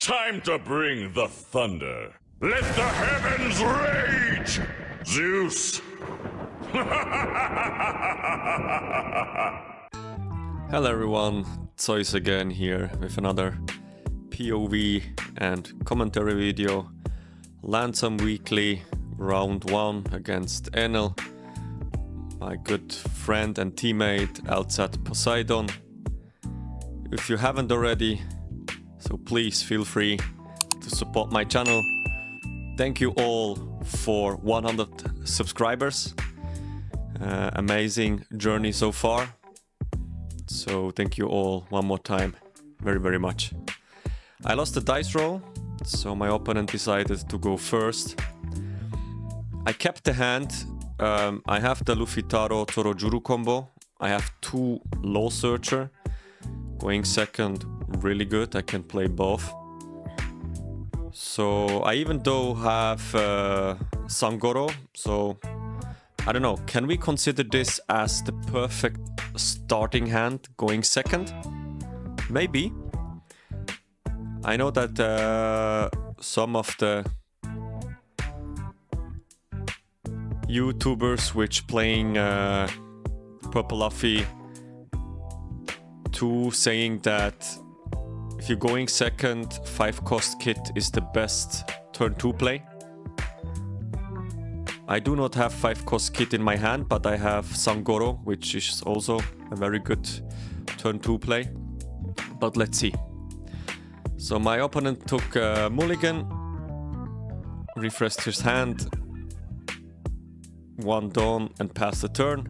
Time to bring the thunder. Let the heavens rage! Zeus! Hello everyone, Zeus again here with another POV and commentary video. Lansam Weekly round 1 against Enel. My good friend and teammate LZ Poseidon. If you haven't already, so please feel free to support my channel. Thank you all for 100 subscribers. Amazing journey so far. So thank you all one more time, very much. I lost the dice roll, so my opponent decided to go first. I kept the hand. I have the Luffy Taro Torojuru combo. I have 2 low searcher. Going second, really good. I can play both. So I even though have Sangoro, so I don't know, can we consider this as the perfect starting hand going second? Maybe. I know that some of the YouTubers which playing Pluffy 2 saying that if you're going second, 5 cost kit is the best turn 2 play. I do not have 5 cost kit in my hand, but I have Sangoro, which is also a very good turn 2 play. But let's see. So my opponent took mulligan, refreshed his hand, 1 dawn and passed the turn.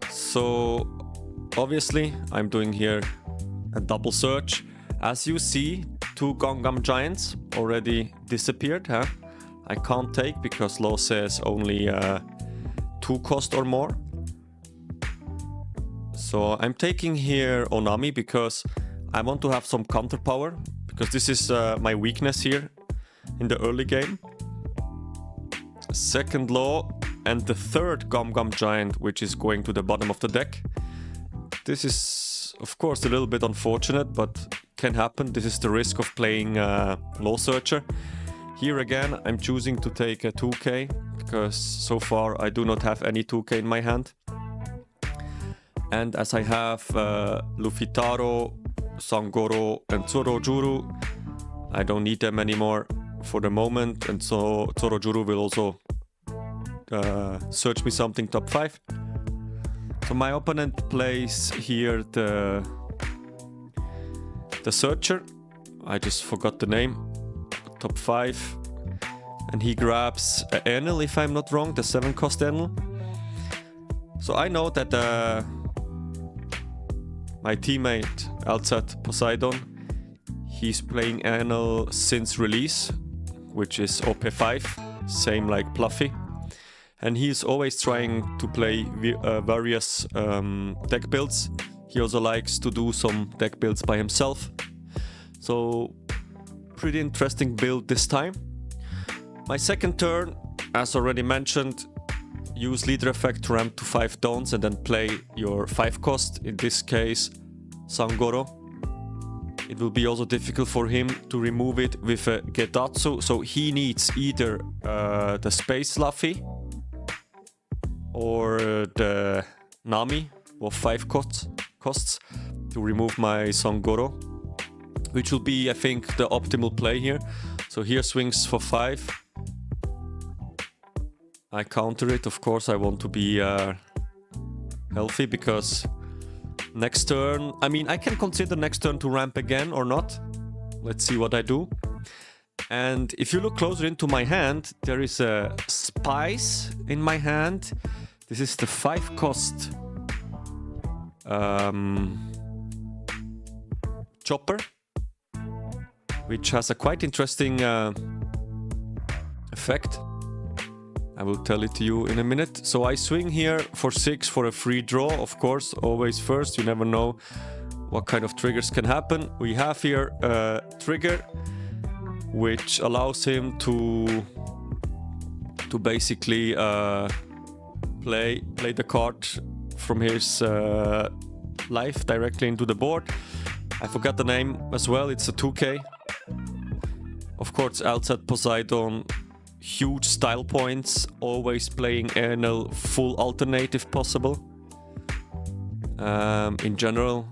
So obviously I'm doing here a double search. As you see, 2 Gongam Giants already disappeared, huh? I can't take because law says only 2 cost or more. So I'm taking here Onami because I want to have some counter power, because this is my weakness here in the early game. Second law and the third Gum Giant, which is going to the bottom of the deck. This is of course a little bit unfortunate, but can happen. This is the risk of playing low searcher. Here again I'm choosing to take a 2k because so far I do not have any 2k in my hand. And as I have Luffy Taro, Sangoro and Torojuru, I don't need them anymore for the moment, and so Torojuru will also search me something top 5. So my opponent plays here the searcher. I just forgot the name. Top 5. And he grabs Enel, if I'm not wrong, the 7 cost Enel. So I know that my teammate LZ Poseidon, he's playing Enel since release, which is OP5, same like Pluffy. And he's always trying to play various deck builds. He also likes to do some deck builds by himself. So, pretty interesting build this time. My second turn, as already mentioned, use leader effect to ramp to 5 dawns and then play your 5 cost, in this case Sangoro. It will be also difficult for him to remove it with a Gedatsu, so he needs either the Space Luffy or the Nami of 5 costs to remove my Sangoro, which will be, I think, the optimal play here. So here swings for 5. I counter it, of course. I want to be healthy because next turn, I mean, I can consider next turn to ramp again or not. Let's see what I do. And if you look closer into my hand, there is a Spice in my hand. This is the 5 cost Chopper, which has a quite interesting effect. I will tell it to you in a minute. So I swing here for 6 for a free draw, of course, always first. You never know what kind of triggers can happen. We have here a trigger which allows him to basically play the card from his life directly into the board. I forgot the name as well, it's a 2K. Of course, LZ Poseidon, huge style points, always playing Enel full alternate if possible. In general,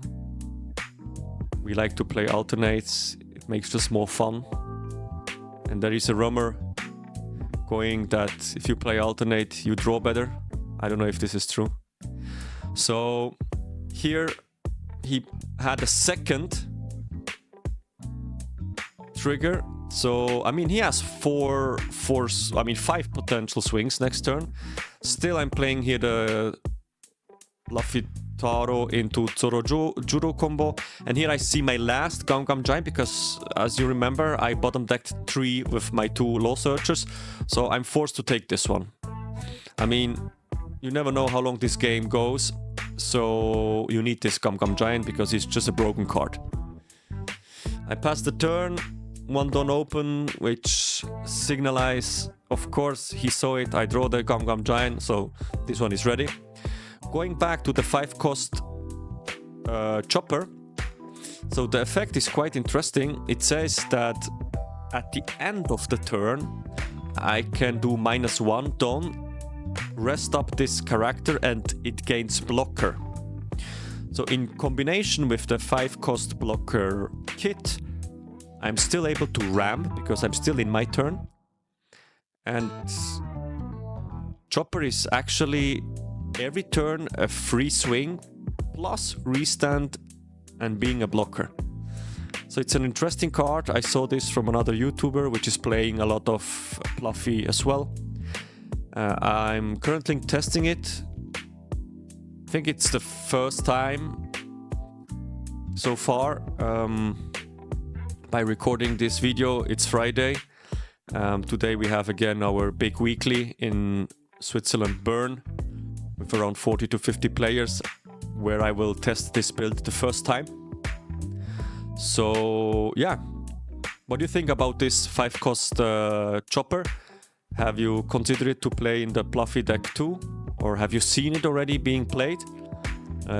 we like to play alternates, it makes us more fun. And there is a rumor going that if you play alternate, you draw better. I don't know if this is true. So here he had a second trigger. So, I mean, he has five potential swings next turn. Still, I'm playing here the Pluffy Taro into Juro combo. And here I see my last Gum Giant because, as you remember, I bottom decked 3 with my 2 low searchers. So I'm forced to take this one. I mean, you never know how long this game goes. So you need this Gum Giant because it's just a broken card. I pass the turn. 1 don't open, which signalize, of course, he saw it. I draw the Gum Giant, so this one is ready. Going back to the 5 cost chopper. So the effect is quite interesting. It says that at the end of the turn, I can do -1 done, rest up this character, and it gains blocker. So in combination with the 5 cost blocker kit, I'm still able to ram because I'm still in my turn. And chopper is actually every turn a free swing plus restand and being a blocker. So it's an interesting card. I saw this from another YouTuber which is playing a lot of Pluffy as well. I'm currently testing it. I think it's the first time so far. By recording this video, it's Friday. Today we have again our big weekly in Switzerland, Bern, with around 40 to 50 players, where I will test this build the first time. So yeah, what do you think about this 5 cost chopper? Have you considered it to play in the Pluffy deck too? Or have you seen it already being played?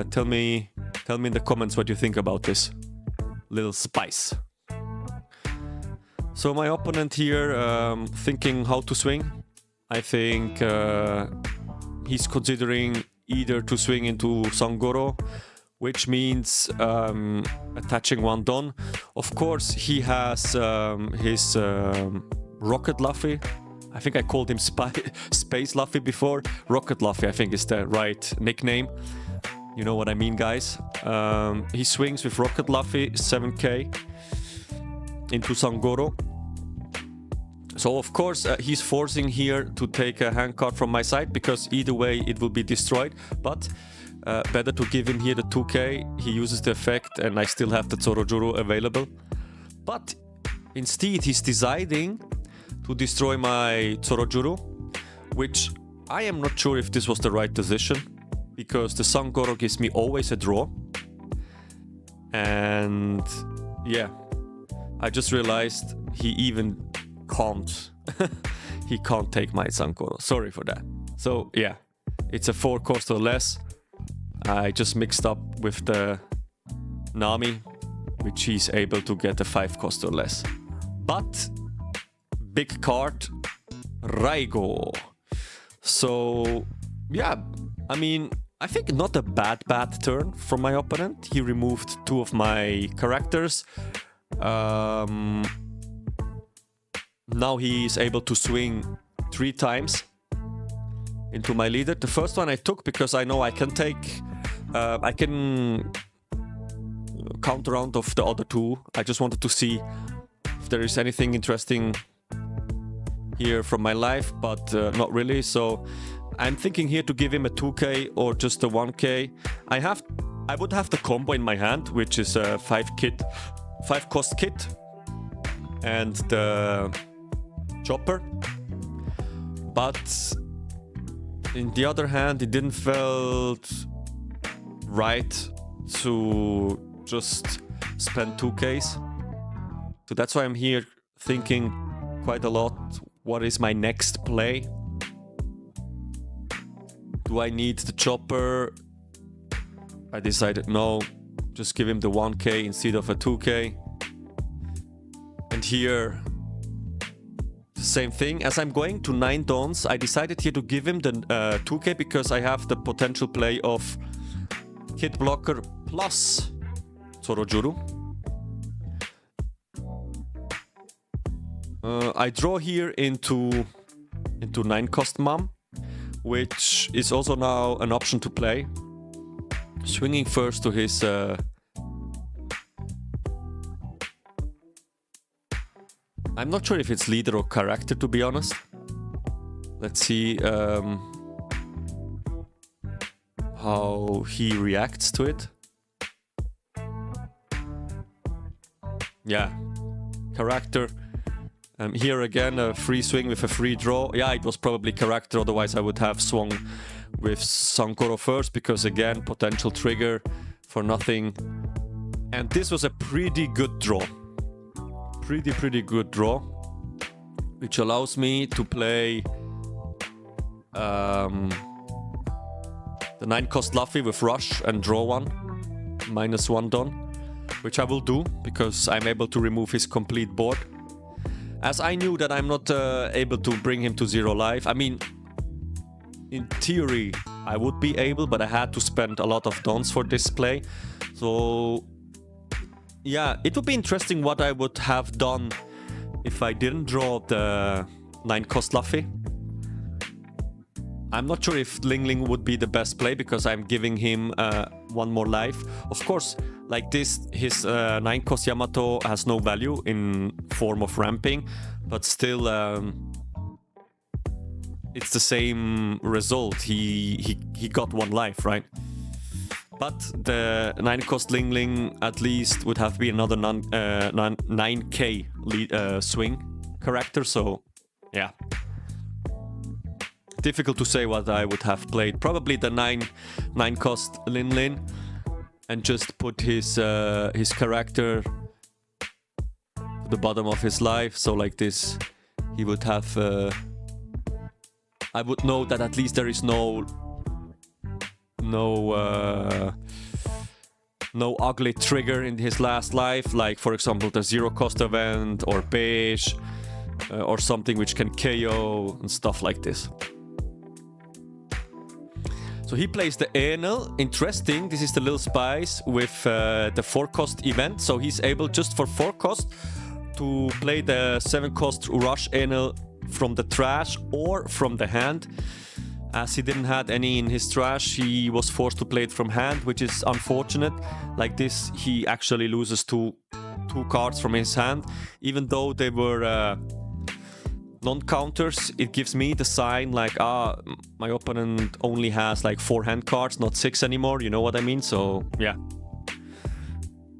Tell me in the comments what you think about this little spice. So my opponent here, thinking how to swing. I think he's considering either to swing into Sangoro, which means attaching 1 Don. Of course, he has his Rocket Luffy. I think I called him Space Luffy before. Rocket Luffy, I think, is the right nickname. You know what I mean, guys. He swings with Rocket Luffy, 7k, into Sangoro. So of course he's forcing here to take a hand card from my side because either way it will be destroyed. But better to give him here the 2k. He uses the effect and I still have the Zorojuro available. But instead he's deciding to destroy my Zorojuro, which I am not sure if this was the right decision, because the Sangoro gives me always a draw. And yeah, I just realized he even can't he can't take my Sangoro. Sorry for that. So yeah, it's a 4 cost or less. I just mixed up with the Nami, which he's able to get a 5 cost or less. But big card, Raigo. So yeah, I mean, I think not a bad turn from my opponent. He removed 2 of my characters. Now he is able to swing 3 times into my leader. The first one I took because I know I can take, I can counter round of the other 2. I just wanted to see if there is anything interesting here from my life, but not really. So I'm thinking here to give him a 2k or just a 1k. I would have the combo in my hand, which is a 5 cost kit and the chopper. But in the other hand, it didn't felt right to just spend 2ks. So that's why I'm here thinking quite a lot. What is my next play? Do I need the chopper? I decided no, Just give him the 1k instead of a 2k. And here, the same thing. As I'm going to 9 dons, I decided here to give him the 2k because I have the potential play of Hit Blocker plus Zorojuru. I draw here into 9 cost Mom, which is also now an option to play. Swinging first to his I'm not sure if it's leader or character, to be honest. Let's see how he reacts to it. Yeah, character. Here again, a free swing with a free draw. Yeah, it was probably character, otherwise I would have swung with Sankoro first, because again, potential trigger for nothing. And this was a pretty good draw. Pretty good draw, which allows me to play the 9 cost Pluffy with rush and draw 1, -1 don, which I will do because I'm able to remove his complete board. As I knew that I'm not able to bring him to 0 life. I mean, in theory I would be able, but I had to spend a lot of dons for this play. So yeah, it would be interesting what I would have done if I didn't draw the 9 cost Pluffy. I'm not sure if Ling Ling would be the best play because I'm giving him 1 more life. Of course, like this, his 9 cost Yamato has no value in form of ramping, but still it's the same result. He got 1 life, right? But the 9 cost Ling Ling at least would have been another 9k swing character, so yeah. Difficult to say what I would have played. Probably the 9 cost Lin Lin and just put his character to the bottom of his life. So like this, he would have... I would know that at least there is no ugly trigger in his last life, like for example the 0 cost event or beige or something which can KO and stuff like this. So he plays the Enel. Interesting, this is the little spice with the 4 cost event, so he's able just for 4 cost to play the 7 cost rush Enel from the trash or from the hand. As he didn't have any in his trash, he was forced to play it from hand, which is unfortunate. Like this, he actually loses two cards from his hand. Even though they were non-counters, it gives me the sign like, my opponent only has like 4 hand cards, not 6 anymore, you know what I mean? So, yeah.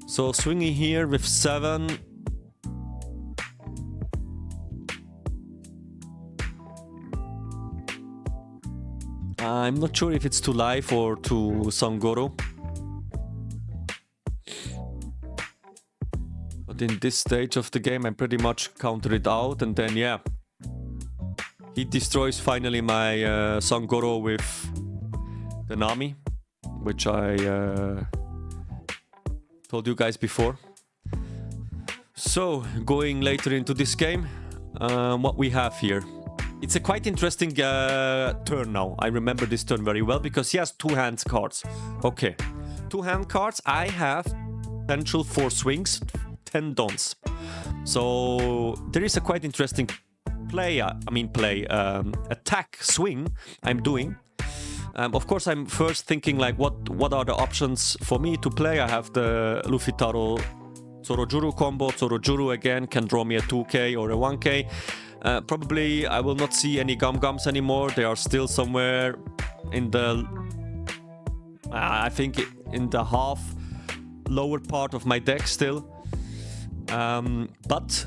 So, swinging here with 7. I'm not sure if it's to life or to Sangoro. But in this stage of the game, I pretty much counter it out. And then, yeah, he destroys finally my Sangoro with the Nami, which I told you guys before. So, going later into this game, what we have here. It's a quite interesting turn now. I remember this turn very well because he has 2 hand cards. Okay, 2 hand cards. I have potential 4 swings, 10 dons. So there is a quite interesting play. Attack swing I'm doing. Of course, I'm first thinking like, what are the options for me to play? I have the Luffy Taro Zorojuru combo. Zorojuru again can draw me a 2k or a 1k. Probably I will not see any gum-gums anymore. They are still somewhere in the... I think in the half lower part of my deck still. But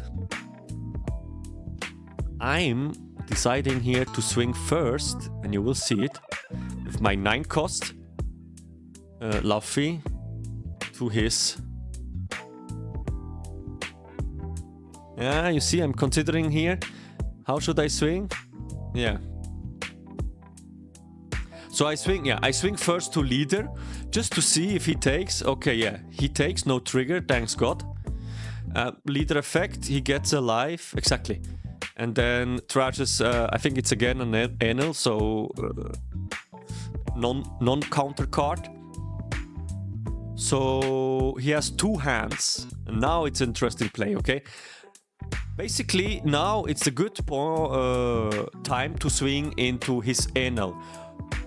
I'm deciding here to swing first, and you will see it, with my 9 cost Luffy to his... Yeah, you see, I'm considering here. How should I swing? Yeah. So I swing first to leader, just to see if he takes. Okay, yeah, he takes, no trigger, thanks God. Leader effect, he gets a life, exactly. And then trashes, I think it's again an Enel, so non-counter card. So he has 2 hands, and now it's interesting play, okay? Basically, now it's a good time to swing into his Enel,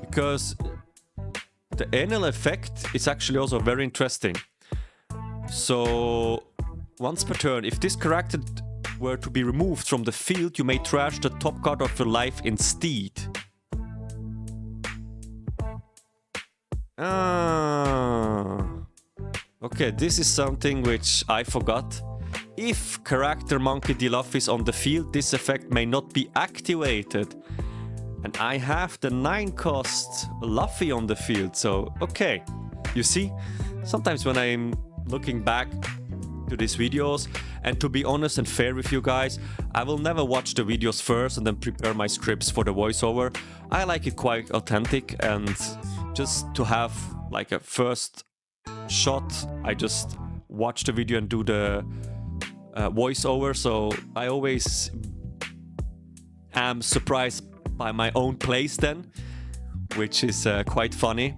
because the Enel effect is actually also very interesting. So once per turn, if this character were to be removed from the field, you may trash the top card of your life instead. Okay, this is something which I forgot. If character Monkey D. Luffy is on the field, this effect may not be activated. And I have the 9-cost Luffy on the field, so okay. You see, sometimes when I'm looking back to these videos, and to be honest and fair with you guys, I will never watch the videos first and then prepare my scripts for the voiceover. I like it quite authentic, and just to have like a first shot, I just watch the video and do the voiceover. So I always am surprised by my own plays then, which is quite funny.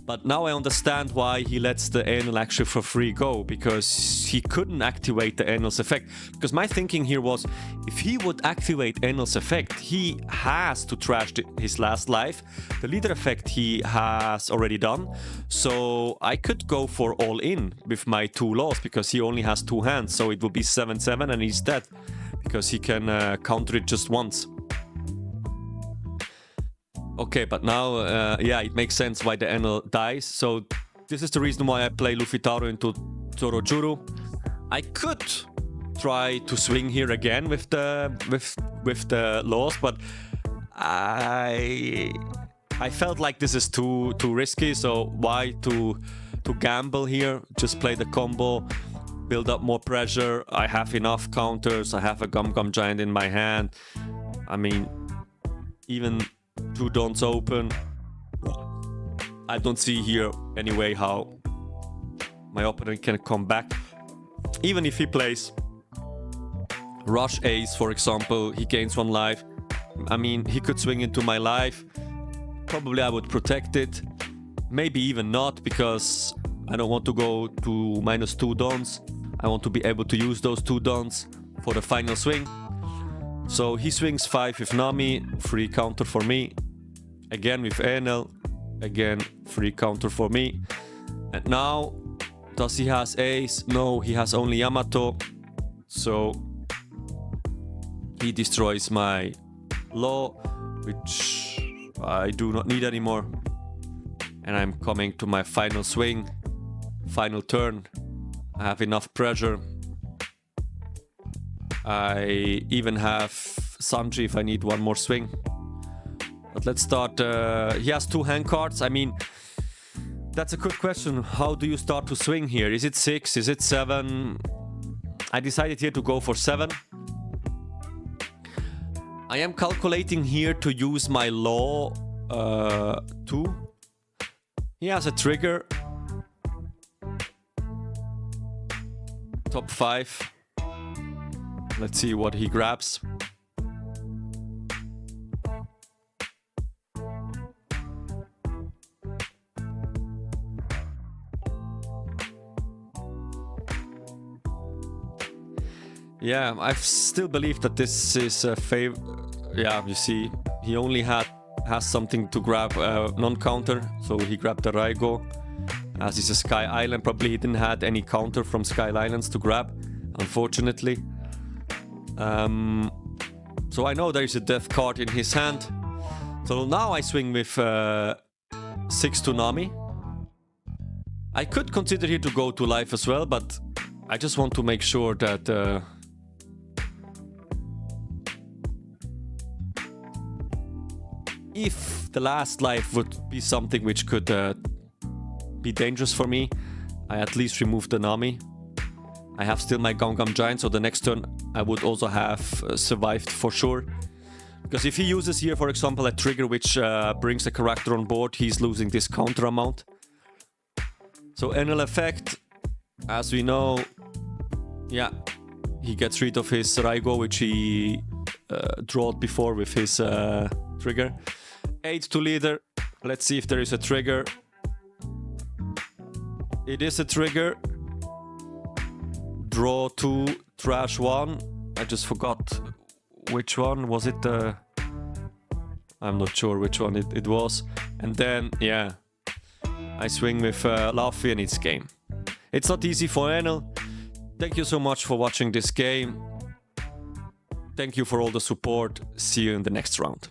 But now I understand why he lets the Enel actually for free go, because he couldn't activate the Enel's effect. Because my thinking here was, if he would activate Enel's effect, he has to trash his last life. The leader effect he has already done. So I could go for all in with my 2 laws, because he only has 2 hands. So it would be 7-7 and he's dead, because he can counter it just once. Okay, but now, yeah, it makes sense why the Enel dies. So this is the reason why I play Luffy Taro into Zorojuru. I could try to swing here again with the laws, but I felt like this is too risky. So why to gamble here? Just play the combo, build up more pressure. I have enough counters. I have a Gum Gum Giant in my hand. I mean, even 2 dons open. I don't see here anyway how my opponent can come back. Even if he plays Rush Ace, for example, he gains 1 life. I mean, he could swing into my life. Probably I would protect it. Maybe even not, because I don't want to go to -2 dons. I want to be able to use those 2 dons for the final swing. So he swings 5 with Nami, free counter for me. Again with Enel, again free counter for me. And now, does he has Ace? No, he has only Yamato. So he destroys my law, which I do not need anymore. And I'm coming to my final swing, final turn. I have enough pressure. I even have Sanji if I need 1 more swing. But let's start. He has 2 hand cards. I mean, that's a good question. How do you start to swing here? Is it 6? Is it 7? I decided here to go for 7. I am calculating here to use my law 2. He has a trigger. Top 5. Let's see what he grabs. Yeah, I still believe that this is a favor. Yeah, you see, he only has something to grab non-counter, so he grabbed the Raigo. As it's a Sky Island, probably he didn't have any counter from Sky Islands to grab, unfortunately. So I know there is a death card in his hand. So now I swing with 6 to Nami. I could consider here to go to life as well, but I just want to make sure that if the last life would be something which could be dangerous for me, I at least remove the Nami. I have still my Gum Gum Giant, so the next turn I would also have survived for sure. Because if he uses here, for example, a trigger which brings a character on board, he's losing this counter amount. So Enel effect, as we know, yeah, he gets rid of his Raigo, which he drawed before with his trigger. 8 to leader. Let's see if there is a trigger. It is a trigger. Draw 2, trash 1. I just forgot which one. Was it the... I'm not sure which one it was. And then, yeah, I swing with Pluffy and it's game. It's not easy for Enel. Thank you so much for watching this game. Thank you for all the support. See you in the next round.